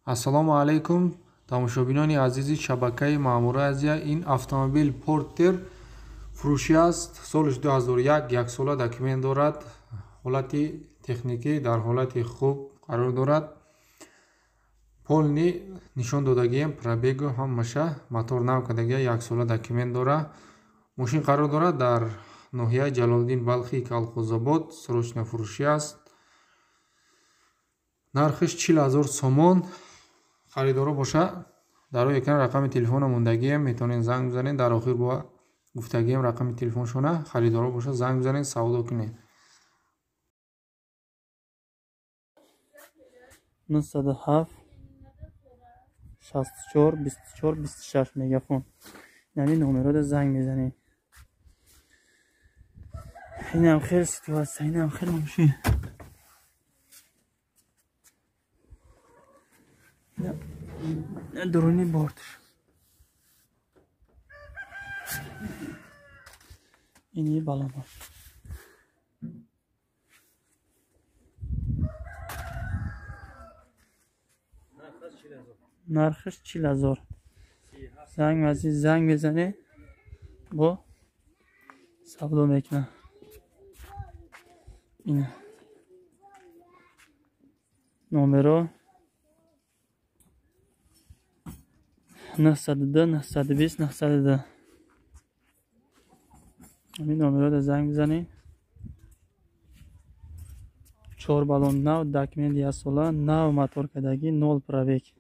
ассалому алайкум тамошобинони азизи шабакаи маъмура азия. Ин автомобил Porter фурӯшӣ аст. Соли 2001 яксола документ дорад. Ҳолати техникӣ дар ҳолати хуб қарор дорад. Полни нишон додагием, пробегу ҳамаша мотор нав кардагия, яксола документ дорад. Мошин қарор дорад дар ноҳияи Ҷалолиддин Балхи Калхозобод. Срочна фурӯшӣ аст. нархиш 40,000 сомон. خریدارو باشه در روی اکران رقم تلفن موندگی میتونین زنگ بزنین. در آخر با گفتگیم رقم تلفن شونه خریدارو باشه زنگ بزنین سودا کنین. 907 64 24 26 مگافون. یعنی نمره زنگ بزنین. اینم خیلی سیتواسیون، اینم خیلی ماشین. درونی باردش. اینی بالا باش. نرخش 40,000. زنگ بزنه با سودا میکنه. این نمره 910 920 910. همین نمره رو زنگ بزنید. 4 بالون نو داکمنت یا سولا نو موتور کدگی 0 پرویک.